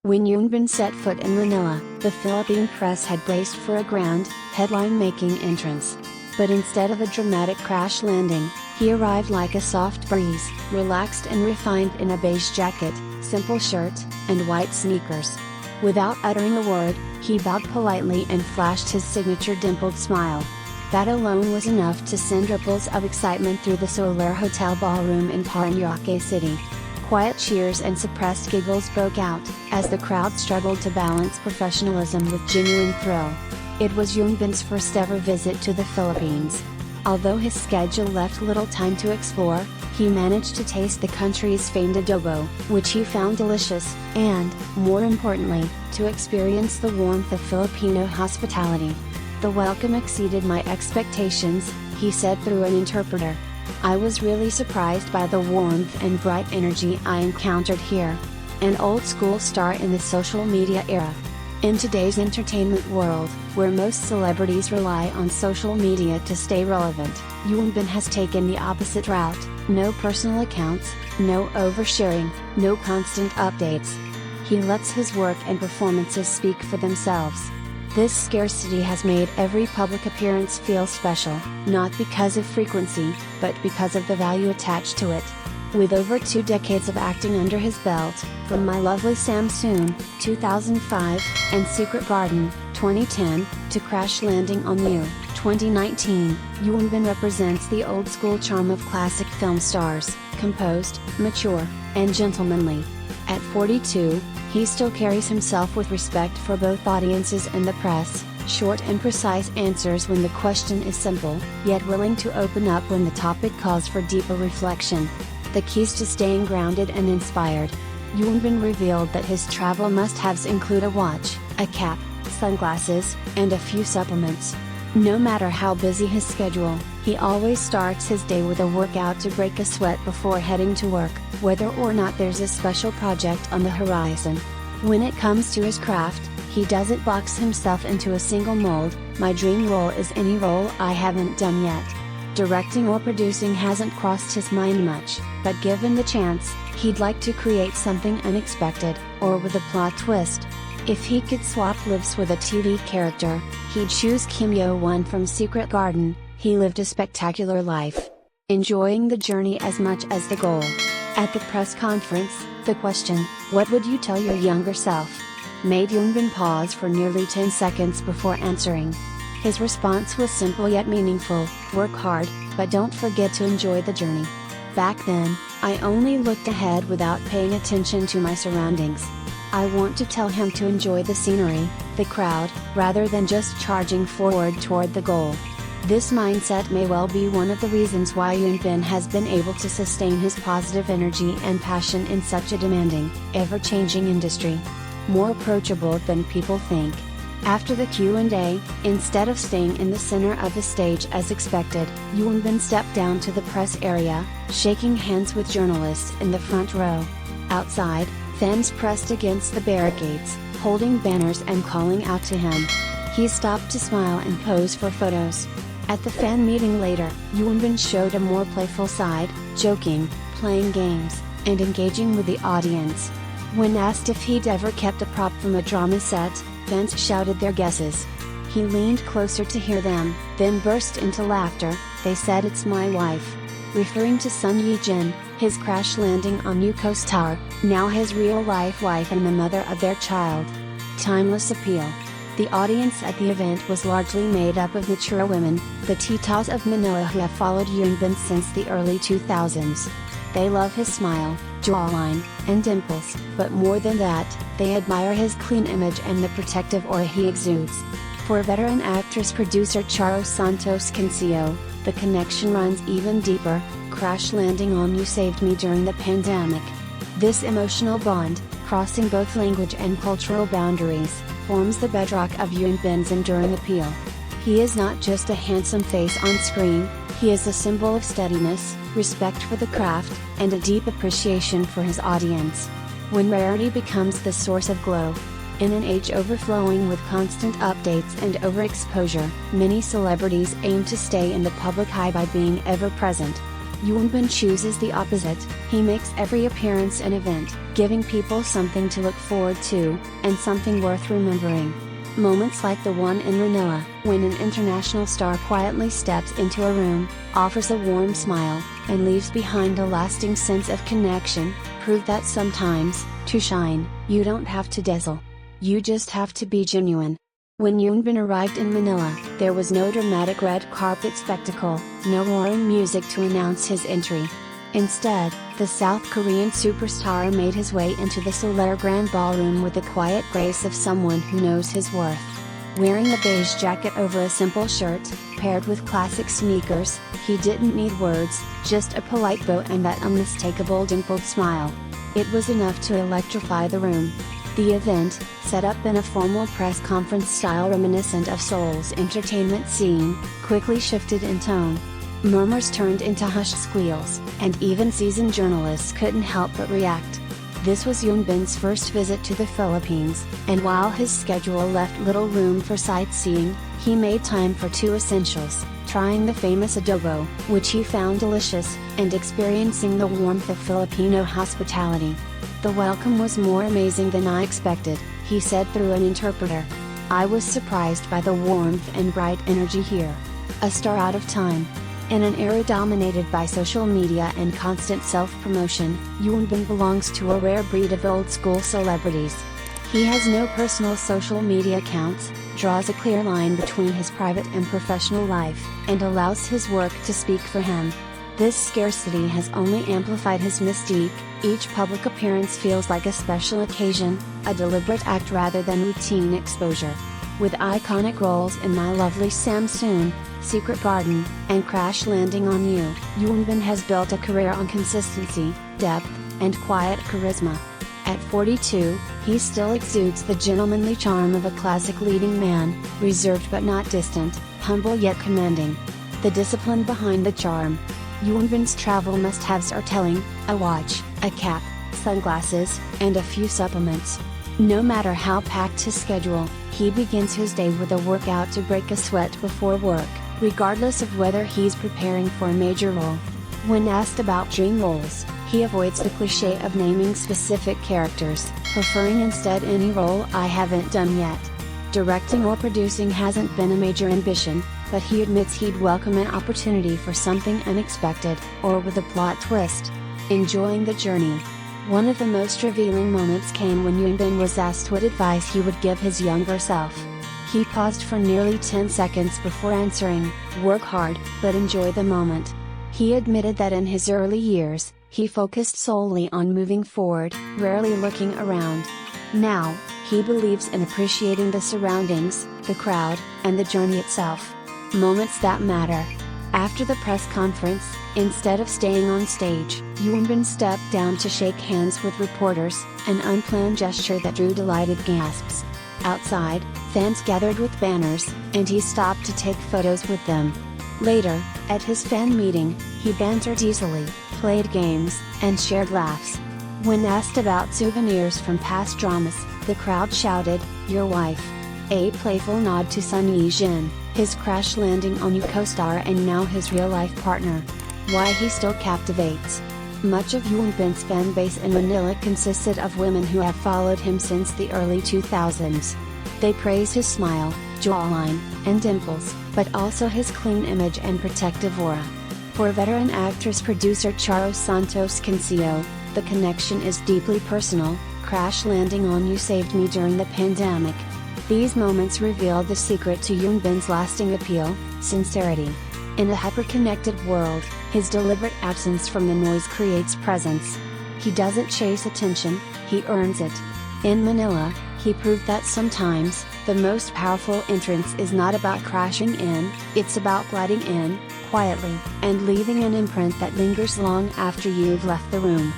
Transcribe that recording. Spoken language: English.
When Hyun set foot in Manila, the Philippine press had braced for a grand, headline-making entrance. But instead of a dramatic crash landing, he arrived like a soft breeze, relaxed and refined in a beige jacket, simple shirt, and white sneakers. Without uttering a word, he bowed politely and flashed his signature dimpled smile. That alone was enough to send ripples of excitement through the Solar Hotel ballroom in Paranaque City. Quiet cheers and suppressed giggles broke out, as the crowd struggled to balance professionalism with genuine thrill. It was Hyunbin's first ever visit to the Philippines. Although his schedule left little time to explore, he managed to taste the country's famed adobo, which he found delicious, and, more importantly, to experience the warmth of Filipino hospitality. "The welcome exceeded my expectations," he said through an interpreter. "I was really surprised by the warmth and bright energy I encountered here." An old school star in the social media era. In today's entertainment world, where most celebrities rely on social media to stay relevant, Hyunbin has taken the opposite route: no personal accounts, no oversharing, no constant updates. He lets his work and performances speak for themselves. This scarcity has made every public appearance feel special, not because of frequency, but because of the value attached to it. With over 2 decades of acting under his belt, from My Lovely Samsoon, 2005, and Secret Garden, 2010, to Crash Landing on You, 2019, Hyunbin represents the old-school charm of classic film stars, composed, mature, and gentlemanly. At 42, he still carries himself with respect for both audiences and the press, short and precise answers when the question is simple, yet willing to open up when the topic calls for deeper reflection. The keys to staying grounded and inspired. Hyunbin revealed that his travel must-haves include a watch, a cap, sunglasses, and a few supplements. No matter how busy his schedule, he always starts his day with a workout to break a sweat before heading to work, whether or not there's a special project on the horizon. When it comes to his craft, he doesn't box himself into a single mold. "My dream role is any role I haven't done yet." Directing or producing hasn't crossed his mind much, but given the chance, he'd like to create something unexpected, or with a plot twist. If he could swap lives with a TV character, he'd choose Kim Yo-won from Secret Garden. He lived a spectacular life, enjoying the journey as much as the goal. At the press conference, the question, "What would you tell your younger self?" made Hyunbin pause for nearly 10 seconds before answering. His response was simple yet meaningful: "Work hard, but don't forget to enjoy the journey." Back then, I only looked ahead without paying attention to my surroundings. I want to tell him to enjoy the scenery, the crowd, rather than just charging forward toward the goal. This mindset may well be one of the reasons why Hyunbin has been able to sustain his positive energy and passion in such a demanding, ever-changing industry. More approachable than people think. After the Q&A, instead of staying in the center of the stage as expected, Hyunbin stepped down to the press area, shaking hands with journalists in the front row. Outside, fans pressed against the barricades, holding banners and calling out to him. He stopped to smile and pose for photos. At the fan meeting later, Hyunbin showed a more playful side, joking, playing games, and engaging with the audience. When asked if he'd ever kept a prop from a drama set, fans shouted their guesses. He leaned closer to hear them, then burst into laughter. "They said it's my wife." Referring to Sun Ye-jin, his Crash Landing on You co-star, now his real-life wife and the mother of their child. Timeless appeal. The audience at the event was largely made up of mature women, the titas of Manila who have followed Hyunbin since the early 2000s. They love his smile, jawline, and dimples, but more than that, they admire his clean image and the protective aura he exudes. For veteran actress-producer Charo Santos Cancio, the connection runs even deeper. "Crash Landing on You saved me during the pandemic." This emotional bond, crossing both language and cultural boundaries, forms the bedrock of Hyunbin's enduring appeal. He is not just a handsome face on screen, he is a symbol of steadiness, respect for the craft, and a deep appreciation for his audience. When rarity becomes the source of glow. In an age overflowing with constant updates and overexposure, many celebrities aim to stay in the public eye by being ever present. Yoonbin chooses the opposite. He makes every appearance an event, giving people something to look forward to, and something worth remembering. Moments like the one in Manila, when an international star quietly steps into a room, offers a warm smile, and leaves behind a lasting sense of connection, prove that sometimes, to shine, you don't have to dazzle. You just have to be genuine. When Yoonbin arrived in Manila, there was no dramatic red carpet spectacle, no roaring music to announce his entry. Instead, the South Korean superstar made his way into the Solaire Grand Ballroom with the quiet grace of someone who knows his worth. Wearing a beige jacket over a simple shirt, paired with classic sneakers, he didn't need words, just a polite bow and that unmistakable dimpled smile. It was enough to electrify the room. The event, set up in a formal press conference style reminiscent of Seoul's entertainment scene, quickly shifted in tone. Murmurs turned into hushed squeals, and even seasoned journalists couldn't help but react. This was Yoonbin's first visit to the Philippines, and while his schedule left little room for sightseeing, he made time for two essentials: trying the famous adobo, which he found delicious, and experiencing the warmth of Filipino hospitality. "The welcome was more amazing than I expected," he said through an interpreter. "I was surprised by the warmth and bright energy here." A star out of time. In an era dominated by social media and constant self-promotion, Yoonbin belongs to a rare breed of old-school celebrities. He has no personal social media accounts, draws a clear line between his private and professional life, and allows his work to speak for him. This scarcity has only amplified his mystique. Each public appearance feels like a special occasion, a deliberate act rather than routine exposure. With iconic roles in My Lovely Samsoon, Secret Garden, and Crash Landing on You, Yoonbin has built a career on consistency, depth, and quiet charisma. At 42, he still exudes the gentlemanly charm of a classic leading man, reserved but not distant, humble yet commanding. The discipline behind the charm. Yoonbin's travel must-haves are telling: a watch, a cap, sunglasses, and a few supplements. No matter how packed his schedule, he begins his day with a workout to break a sweat before work, regardless of whether he's preparing for a major role. When asked about dream roles, he avoids the cliché of naming specific characters, preferring instead any role I haven't done yet. Directing or producing hasn't been a major ambition, but he admits he'd welcome an opportunity for something unexpected, or with a plot twist. Enjoying the journey. One of the most revealing moments came when Yoonbin was asked what advice he would give his younger self. He paused for nearly 10 seconds before answering, "Work hard, but enjoy the moment." He admitted that in his early years, he focused solely on moving forward, rarely looking around. Now, he believes in appreciating the surroundings, the crowd, and the journey itself. Moments that matter. After the press conference, instead of staying on stage, Yoonbin stepped down to shake hands with reporters, an unplanned gesture that drew delighted gasps. Outside, fans gathered with banners, and he stopped to take photos with them. Later, at his fan meeting, he bantered easily, played games, and shared laughs. When asked about souvenirs from past dramas, the crowd shouted, "Your wife." A playful nod to Sun Yi-jin, his Crash Landing on You co-star and now his real-life partner. Why he still captivates. Much of Yoonbin's fan base in Manila consisted of women who have followed him since the early 2000s. They praise his smile, jawline, and dimples, but also his clean image and protective aura. For veteran actress-producer Charo Santos Cancio, the connection is deeply personal. Crash Landing on You saved me during the pandemic. These moments reveal the secret to Yoonbin's lasting appeal: sincerity. In a hyper-connected world, his deliberate absence from the noise creates presence. He doesn't chase attention, he earns it. In Manila, he proved that sometimes, the most powerful entrance is not about crashing in, it's about gliding in, quietly, and leaving an imprint that lingers long after you've left the room.